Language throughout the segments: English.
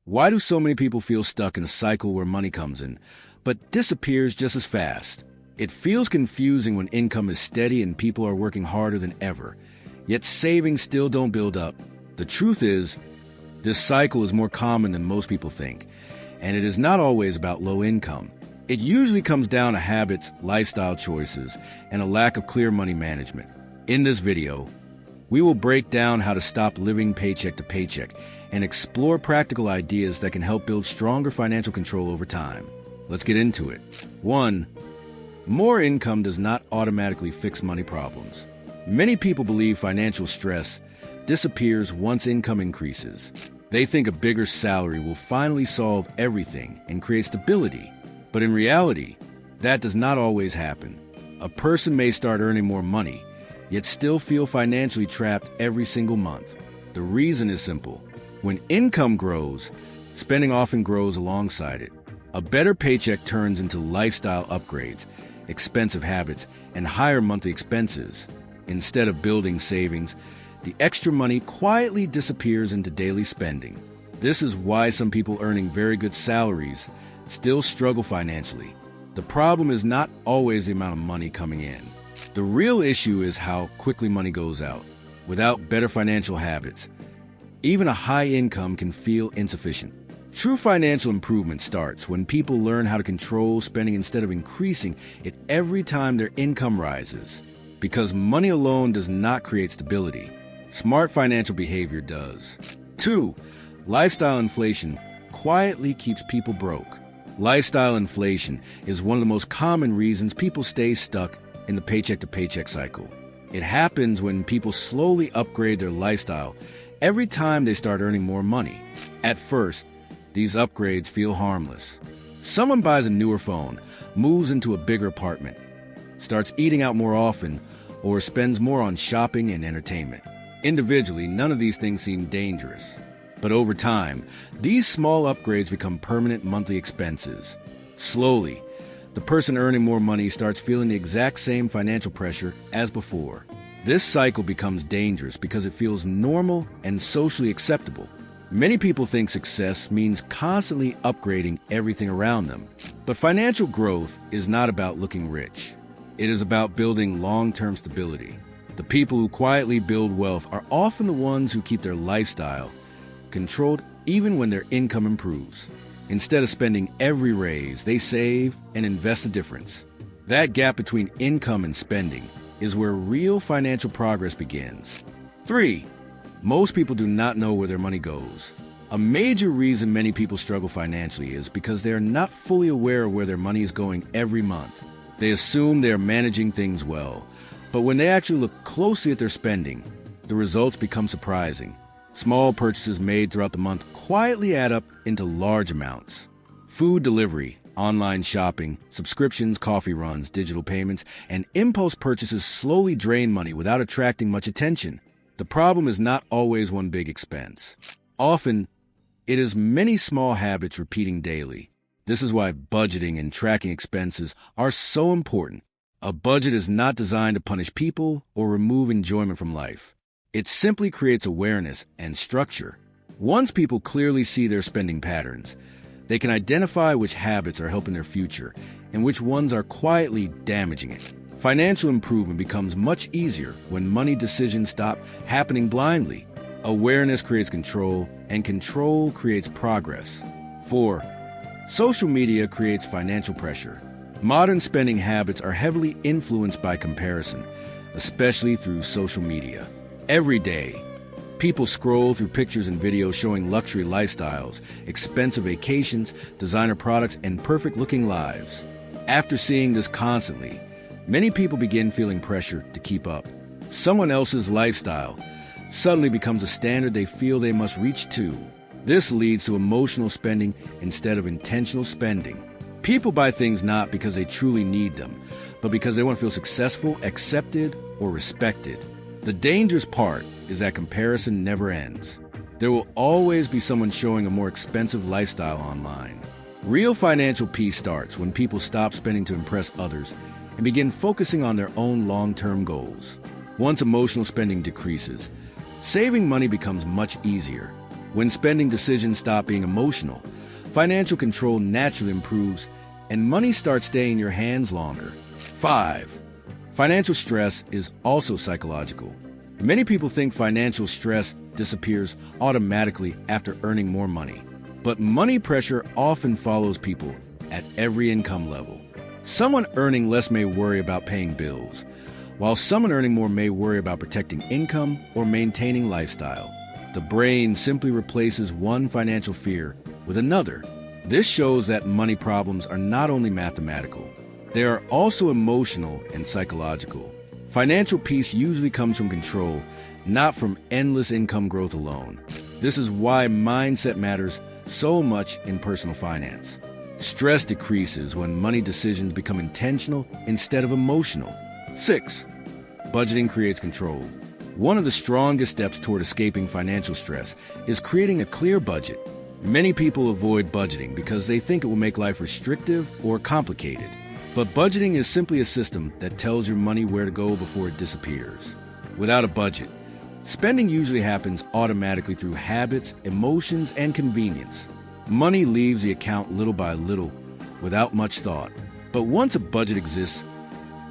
Why do so many people feel stuck in a cycle where money comes in, but disappears just as fast? It feels confusing when income is steady and people are working harder than ever, yet savings still don't build up. The truth is, this cycle is more common than most people think, and it is not always about low income. It usually comes down to habits, lifestyle choices, and a lack of clear money management. In this video, we will break down how to stop living paycheck to paycheck and explore practical ideas that can help build stronger financial control over time. Let's get into it. 1. More income does not automatically fix money problems. Many people believe financial stress disappears once income increases. They think a bigger salary will finally solve everything and create stability. But in reality, that does not always happen. A person may start earning more money, yet still feel financially trapped every single month. The reason is simple. When income grows, spending often grows alongside it. A better paycheck turns into lifestyle upgrades, expensive habits, and higher monthly expenses. Instead of building savings, the extra money quietly disappears into daily spending. This is why some people earning very good salaries still struggle financially. The problem is not always the amount of money coming in. The real issue is how quickly money goes out. Without better financial habits, even a high income can feel insufficient. True financial improvement starts when people learn how to control spending instead of increasing it every time their income rises. Because money alone does not create stability. Smart financial behavior does. 2. Lifestyle inflation quietly keeps people broke. Lifestyle inflation is one of the most common reasons people stay stuck in the paycheck-to-paycheck cycle. It happens when people slowly upgrade their lifestyle every time they start earning more money. At first, these upgrades feel harmless. Someone buys a newer phone, moves into a bigger apartment, starts eating out more often, or spends more on shopping and entertainment. Individually, none of these things seem dangerous. But over time, these small upgrades become permanent monthly expenses. Slowly, the person earning more money starts feeling the exact same financial pressure as before. This cycle becomes dangerous because it feels normal and socially acceptable. Many people think success means constantly upgrading everything around them. But financial growth is not about looking rich. It is about building long-term stability. The people who quietly build wealth are often the ones who keep their lifestyle controlled even when their income improves. Instead of spending every raise, they save and invest the difference. That gap between income and spending is where real financial progress begins. 3. Most people do not know where their money goes. A major reason many people struggle financially is because they are not fully aware of where their money is going every month. They assume they are managing things well, but when they actually look closely at their spending, the results become surprising. Small purchases made throughout the month quietly add up into large amounts. Food delivery, online shopping, subscriptions, coffee runs, digital payments, and impulse purchases slowly drain money without attracting much attention. The problem is not always one big expense. Often, it is many small habits repeating daily. This is why budgeting and tracking expenses are so important. A budget is not designed to punish people or remove enjoyment from life. It simply creates awareness and structure. Once people clearly see their spending patterns, they can identify which habits are helping their future and which ones are quietly damaging it. Financial improvement becomes much easier when money decisions stop happening blindly. Awareness creates control, and control creates progress. 4. Social media creates financial pressure. Modern spending habits are heavily influenced by comparison, especially through social media. Every day, people scroll through pictures and videos showing luxury lifestyles, expensive vacations, designer products, and perfect-looking lives. After seeing this constantly, many people begin feeling pressure to keep up. Someone else's lifestyle suddenly becomes a standard they feel they must reach to. This leads to emotional spending instead of intentional spending. People buy things not because they truly need them, but because they want to feel successful, accepted, or respected. The dangerous part is that comparison never ends. There will always be someone showing a more expensive lifestyle online. Real financial peace starts when people stop spending to impress others and begin focusing on their own long-term goals. Once emotional spending decreases, saving money becomes much easier. When spending decisions stop being emotional, financial control naturally improves and money starts staying in your hands longer. 5. Financial stress is also psychological. Many people think financial stress disappears automatically after earning more money. But money pressure often follows people at every income level. Someone earning less may worry about paying bills, while someone earning more may worry about protecting income or maintaining lifestyle. The brain simply replaces one financial fear with another. This shows that money problems are not only mathematical, they are also emotional and psychological. Financial peace usually comes from control, not from endless income growth alone. This is why mindset matters so much in personal finance. Stress decreases when money decisions become intentional instead of emotional. 6. Budgeting creates control. One of the strongest steps toward escaping financial stress is creating a clear budget. Many people avoid budgeting because they think it will make life restrictive or complicated. But budgeting is simply a system that tells your money where to go before it disappears. Without a budget, spending usually happens automatically through habits, emotions, and convenience. Money leaves the account little by little without much thought. But once a budget exists,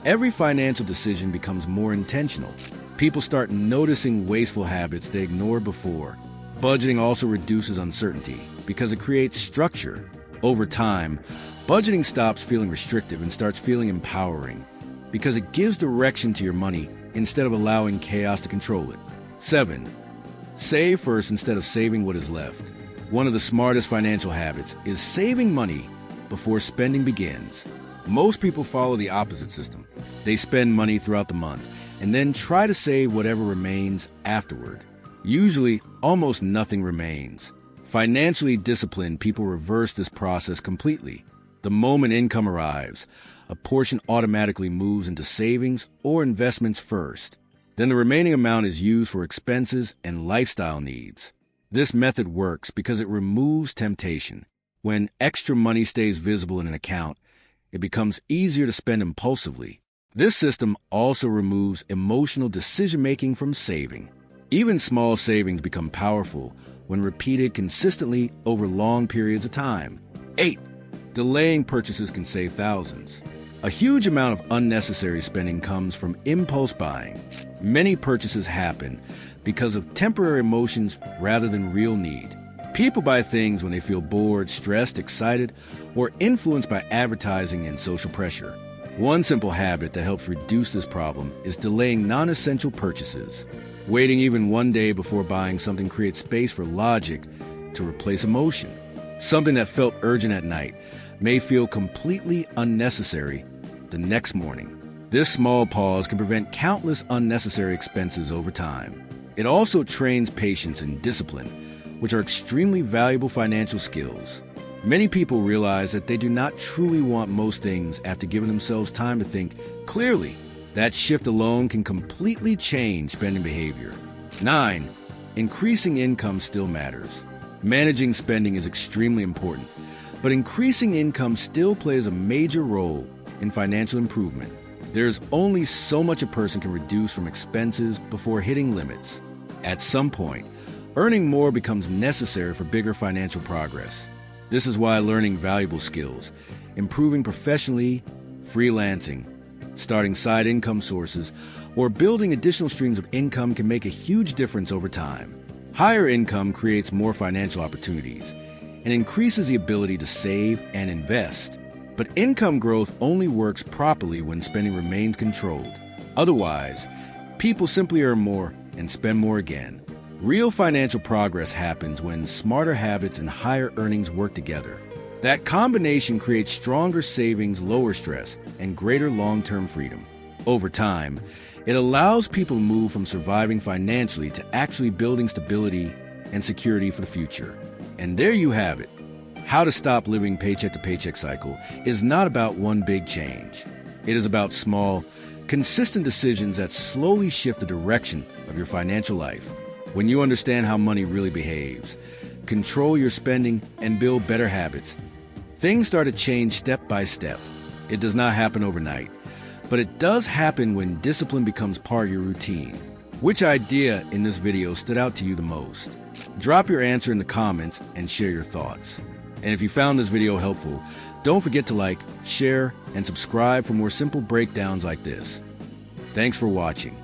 every financial decision becomes more intentional. People start noticing wasteful habits they ignored before. Budgeting also reduces uncertainty because it creates structure. Over time, budgeting stops feeling restrictive and starts feeling empowering because it gives direction to your money instead of allowing chaos to control it. 7. Save first instead of saving what is left. One of the smartest financial habits is saving money before spending begins. Most people follow the opposite system. They spend money throughout the month and then try to save whatever remains afterward. Usually, almost nothing remains. Financially disciplined people reverse this process completely. The moment income arrives, a portion automatically moves into savings or investments first. Then the remaining amount is used for expenses and lifestyle needs. This method works because it removes temptation. When extra money stays visible in an account, it becomes easier to spend impulsively. This system also removes emotional decision-making from saving. Even small savings become powerful when repeated consistently over long periods of time. 8. Delaying purchases can save thousands. A huge amount of unnecessary spending comes from impulse buying. Many purchases happen because of temporary emotions rather than real need. People buy things when they feel bored, stressed, excited, or influenced by advertising and social pressure. One simple habit that helps reduce this problem is delaying non-essential purchases. Waiting even one day before buying something creates space for logic to replace emotion. Something that felt urgent at night may feel completely unnecessary the next morning. This small pause can prevent countless unnecessary expenses over time. It also trains patience and discipline, which are extremely valuable financial skills. Many people realize that they do not truly want most things after giving themselves time to think clearly. That shift alone can completely change spending behavior. 9. Increasing income still matters. Managing spending is extremely important, but increasing income still plays a major role in financial improvement. There's only so much a person can reduce from expenses before hitting limits. At some point, earning more becomes necessary for bigger financial progress. This is why learning valuable skills, improving professionally, freelancing, starting side income sources, or building additional streams of income can make a huge difference over time. Higher income creates more financial opportunities and increases the ability to save and invest. But income growth only works properly when spending remains controlled. Otherwise, people simply earn more and spend more again. Real financial progress happens when smarter habits and higher earnings work together. That combination creates stronger savings, lower stress, and greater long-term freedom. Over time, it allows people to move from surviving financially to actually building stability and security for the future. And there you have it. How to stop living paycheck to paycheck cycle is not about one big change. It is about small, consistent decisions that slowly shift the direction of your financial life. When you understand how money really behaves, control your spending, and build better habits, things start to change step by step. It does not happen overnight, but it does happen when discipline becomes part of your routine. Which idea in this video stood out to you the most? Drop your answer in the comments and share your thoughts. And if you found this video helpful, don't forget to like, share, and subscribe for more simple breakdowns like this. Thanks for watching.